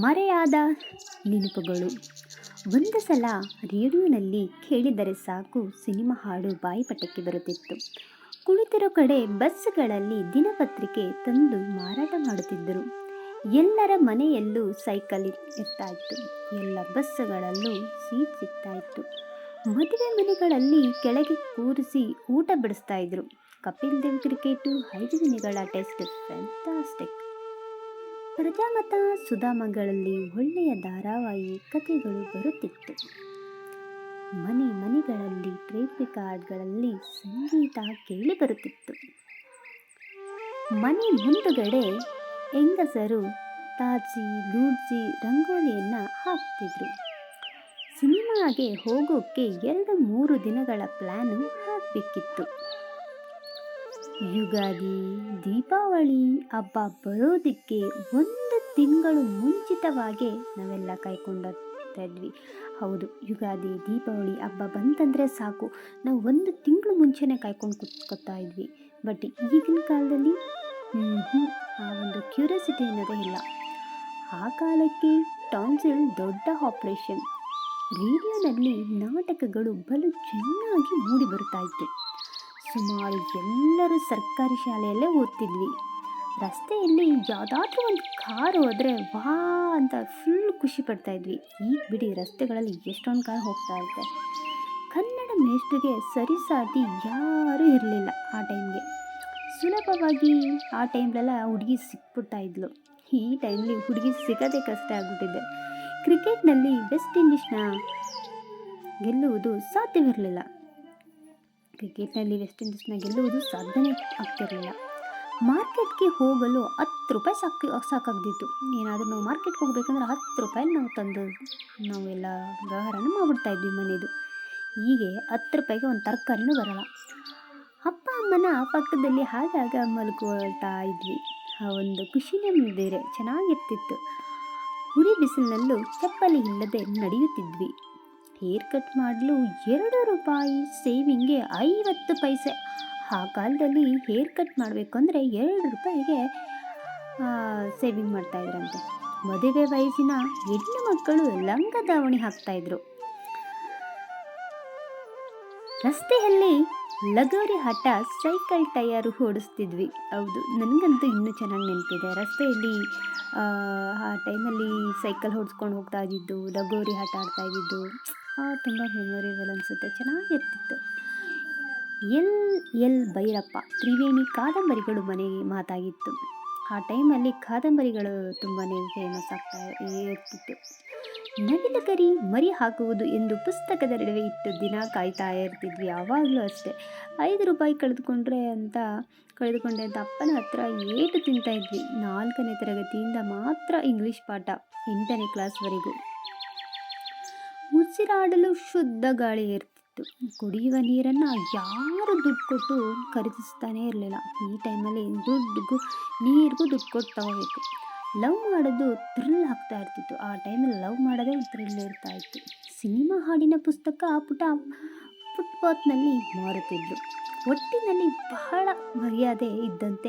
ಮರೆಯಾದ ನೆನಪುಗಳು. ಒಂದು ಸಲ ರೇಡಿಯೋನಲ್ಲಿ ಕೇಳಿದರೆ ಸಾಕು ಸಿನಿಮಾ ಹಾಡು ಬಾಯಿಪಟಕ್ಕೆ ಬರುತ್ತಿತ್ತು. ಕುಳಿತಿರೋ ಕಡೆ ಬಸ್ಗಳಲ್ಲಿ ದಿನಪತ್ರಿಕೆ ತಂದು ಮಾರಾಟ ಮಾಡುತ್ತಿದ್ದರು. ಎಲ್ಲರ ಮನೆಯಲ್ಲೂ ಸೈಕಲ್ ಇರ್ತಾ ಇತ್ತು. ಎಲ್ಲ ಬಸ್ಸುಗಳಲ್ಲೂ ಸೀಟ್ ಸಿಗ್ತಾ ಇತ್ತು. ಮದುವೆ ಮನೆಗಳಲ್ಲಿ ಕೆಳಗೆ ಕೂರಿಸಿ ಊಟ ಬಡಿಸ್ತಾ ಇದ್ರು. ಕಪಿಲ್ ದೇವ್ ಕ್ರಿಕೆಟು 5 ದಿನಗಳ ಟೆಸ್ಟ್ ಫ್ಯಾಂಟಾಸ್ಟಿಕ್. ಪ್ರಜಾಮತ ಸುಧಾಮಗಳಲ್ಲಿ ಒಳ್ಳೆಯ ಧಾರಾವಾಹಿ ಕಥೆಗಳು ಬರುತ್ತಿತ್ತು. ಮನೆ ಮನೆಗಳಲ್ಲಿ ಟೇಪ್ ರೆಕಾರ್ಡ್ಗಳಲ್ಲಿ ಸಂಗೀತ ಕೇಳಿ ಬರುತ್ತಿತ್ತು. ಮನೆ ಮುಂದುಗಡೆ ಹೆಂಗಸರು ತಾಚಿ ಗೂಡ್ಸಿ ರಂಗೋಲಿಯನ್ನು ಹಾಕ್ತಿದ್ರು. ಸಿನಿಮಾಗೆ ಹೋಗೋಕ್ಕೆ 2-3 ದಿನಗಳ ಪ್ಲ್ಯಾನು ಹಾಕಬೇಕಿತ್ತು. ಯುಗಾದಿ, ದೀಪಾವಳಿ ಹಬ್ಬ ಬರೋದಕ್ಕೆ 1 ತಿಂಗಳು ಮುಂಚಿತವಾಗೇ ನಾವೆಲ್ಲ ಕಾಯ್ಕೊಂಡಿರ್ತಾ ಇದ್ವಿ. ಹೌದು, ಯುಗಾದಿ ದೀಪಾವಳಿ ಹಬ್ಬ ಬಂತಂದರೆ ಸಾಕು, ನಾವು 1 ತಿಂಗಳು ಮುಂಚೆನೇ ಕಾಯ್ಕೊಂಡು ಕೂತ್ಕೊತಾ ಇದ್ವಿ. ಬಟ್ ಈಗಿನ ಕಾಲದಲ್ಲಿ ಆ ಒಂದು ಕ್ಯೂರಿಯಾಸಿಟಿ ಅನ್ನೋದೇ ಇಲ್ಲ. ಆ ಕಾಲಕ್ಕೆ ಟಾನ್ಸಿಲ್ ದೊಡ್ಡ ಆಪ್ರೇಷನ್. ರೇಡಿಯೋನಲ್ಲಿ ನಾಟಕಗಳು ಬಲು ಚೆನ್ನಾಗಿ ಮೂಡಿ ಬರ್ತಾ ಇತ್ತು. ಸುಮಾರು ಎಲ್ಲರೂ ಸರ್ಕಾರಿ ಶಾಲೆಯಲ್ಲೇ ಓದ್ತಿದ್ವಿ. ರಸ್ತೆಯಲ್ಲಿ ಯಾವುದಾದ್ರೂ ಒಂದು ಕಾರು ಹೋದರೆ ವಾ ಅಂತ ಫುಲ್ ಖುಷಿ ಪಡ್ತಾ ಇದ್ವಿ. ಈಗ ಬಿಡಿ, ರಸ್ತೆಗಳಲ್ಲಿ ಎಷ್ಟೊಂದು ಕಾರ್ ಹೋಗ್ತಾ ಇರುತ್ತೆ. ಕನ್ನಡ ಮೇಷ್ಟ್ರಿಗೆ ಸರಿಸಾಟಿ ಯಾರೂ ಇರಲಿಲ್ಲ ಆ ಟೈಮ್ಗೆ. ಸುಲಭವಾಗಿ ಆ ಟೈಮ್ಲೆಲ್ಲ ಹುಡುಗಿ ಸಿಕ್ಬಿಡ್ತಾ ಇದ್ಲು. ಈ ಟೈಮ್ಲಿ ಹುಡುಗಿ ಸಿಗೋದೇ ಕಷ್ಟ ಆಗಿಬಿಟ್ಟಿದೆ. ಕ್ರಿಕೆಟ್ನಲ್ಲಿ ವೆಸ್ಟ್ ಇಂಡೀಸ್ನ ಗೆಲ್ಲುವುದು ಸಾಧ್ಯವಿರಲಿಲ್ಲ. ಸಾಧ್ಯನೇ ಆಗ್ತಿರಲಿಲ್ಲ. ಮಾರ್ಕೆಟ್ಗೆ ಹೋಗಲು 10 ರೂಪಾಯಿ ಸಾಕಾಗ್ದಿತ್ತು. ಏನಾದರೂ ನಾವು ಮಾರ್ಕೆಟ್ಗೆ ಹೋಗ್ಬೇಕಂದ್ರೆ 10 ರೂಪಾಯಿ ನಾವೆಲ್ಲ ವ್ಯವಹಾರನ ಮಾಡಿಬಿಡ್ತಾ ಇದ್ವಿ ಮನೆಯದು. ಹೀಗೆ 10 ರೂಪಾಯಿಗೆ ಒಂದು ತರಕಾರಿನೂ ಬರಲ್ಲ. ಅಪ್ಪ ಅಮ್ಮನ ಪಕ್ಕದಲ್ಲಿ ಆಗಾಗ ಮಲ್ಕೊಳ್ತಾ ಇದ್ವಿ. ಆ ಒಂದು ಖುಷಿನೇ ಬೇರೆ, ಚೆನ್ನಾಗಿರ್ತಿತ್ತು. ಉರಿ ಬಿಸಿಲಿನಲ್ಲೂ ಚಪ್ಪಲಿ ಇಲ್ಲದೆ ನಡೆಯುತ್ತಿದ್ವಿ. ಹೇರ್ ಕಟ್ ಮಾಡಲು 2 ರೂಪಾಯಿ, ಸೇವಿಂಗ್ಗೆ 50 ಪೈಸೆ. ಆ ಕಾಲದಲ್ಲಿ ಹೇರ್ ಕಟ್ ಮಾಡಬೇಕು ಅಂದರೆ 2 ರೂಪಾಯಿಗೆ ಸೇವಿಂಗ್ ಮಾಡ್ತಾಯಿದ್ರಂತೆ. ಮದುವೆ ವಯಸ್ಸಿನ ಹೆಣ್ಣು ಮಕ್ಕಳು ಲಂಗ ದಾವಣಿ ಹಾಕ್ತಾಯಿದ್ರು. ರಸ್ತೆಯಲ್ಲಿ ಲಗೋರಿ ಆಟ, ಸೈಕಲ್ ಟಯರು ಓಡಿಸ್ತಿದ್ವಿ. ಹೌದು, ನನಗಂತೂ ಇನ್ನೂ ಚೆನ್ನಾಗಿ ನೆನಪಿದೆ. ರಸ್ತೆಯಲ್ಲಿ ಆ ಟೈಮಲ್ಲಿ ಸೈಕಲ್ ಓಡಿಸ್ಕೊಂಡು ಹೋಗ್ತಾ ಇದ್ದಿದ್ದು, ಲಗೋರಿ ಆಟ ಆಡ್ತಾ ಇದ್ದಿದ್ದು ತುಂಬ ಮೆಮೊರೇಬಲ್ ಅನಿಸುತ್ತೆ, ಚೆನ್ನಾಗಿರ್ತಿತ್ತು. ಎಲ್ ಭೈರಪ್ಪ ತ್ರಿವೇಣಿ ಕಾದಂಬರಿಗಳು ಮನೆಗೆ ಮಾತಾಗಿತ್ತು. ಆ ಟೈಮಲ್ಲಿ ಕಾದಂಬರಿಗಳು ತುಂಬಾ ಫೇಮಸ್ ಆಗ್ತಾ ಇರ್ತಿತ್ತು. ನವಿಲ ಗರಿ ಮರಿ ಹಾಕುವುದು ಎಂದು ಪುಸ್ತಕದ ನಡುವೆ ಇಟ್ಟು ದಿನ ಕಾಯ್ತಾ ಇರ್ತಿದ್ವಿ. ಯಾವಾಗಲೂ ಅಷ್ಟೇ. 5 ರೂಪಾಯಿ ಕಳೆದುಕೊಂಡೆ ಅಂತ ಅಪ್ಪನ ಹತ್ರ ಏಟು ತಿಂತಾ ಇದ್ವಿ. 4ನೇ ತರಗತಿಯಿಂದ ಮಾತ್ರ ಇಂಗ್ಲೀಷ್ ಪಾಠ, 8ನೇ ಕ್ಲಾಸ್ವರೆಗೂ. ಉಸಿರಾಡಲು ಶುದ್ಧ ಗಾಳಿ ಇರ್ತಿತ್ತು. ಕುಡಿಯುವ ನೀರನ್ನು ಯಾರು ದುಡ್ಡು ಕೊಟ್ಟು ಖರೀದಿಸ್ತಾನೇ ಇರಲಿಲ್ಲ. ಈ ಟೈಮಲ್ಲಿ ನೀರಿಗೂ ದುಡ್ಡು ಕೊಟ್ಟು ತಗೋಬೇಕು. ಲವ್ ಮಾಡೋದು ಥ್ರಿಲ್ ಆಗ್ತಾ ಇರ್ತಿತ್ತು. ಆ ಟೈಮಲ್ಲಿ ಲವ್ ಮಾಡೋದೇ ಥ್ರಿಲ್ ಇರ್ತಾ ಇತ್ತು. ಸಿನಿಮಾ ಹಾಡಿನ ಪುಸ್ತಕ ಫುಟ್ಪಾತ್ನಲ್ಲಿ ಮಾರುತ್ತಿದ್ರು. ಒಟ್ಟಿನಲ್ಲಿ ಬಹಳ ಮರ್ಯಾದೆ ಇದ್ದಂಥ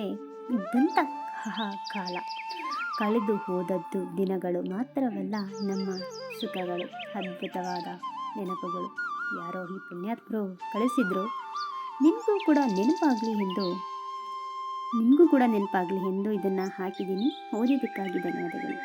ಕಾಲ. ಕಳೆದು ಹೋದದ್ದು ದಿನಗಳು ಮಾತ್ರವಲ್ಲ, ನಮ್ಮ ಸುಖಗಳು, ಅದ್ಭುತವಾದ ನೆನಪುಗಳು. ಯಾರೋ ಈ ಪುಣ್ಯಾತ್ಮರು ಕಳಿಸಿದ್ರು. ನಿಮಗೂ ಕೂಡ ನೆನಪಾಗಲಿ ಎಂದು ಇದನ್ನು ಹಾಕಿದ್ದೀನಿ. ಓದಿದ್ದಕ್ಕಾಗಿ ಧನ್ಯವಾದಗಳು.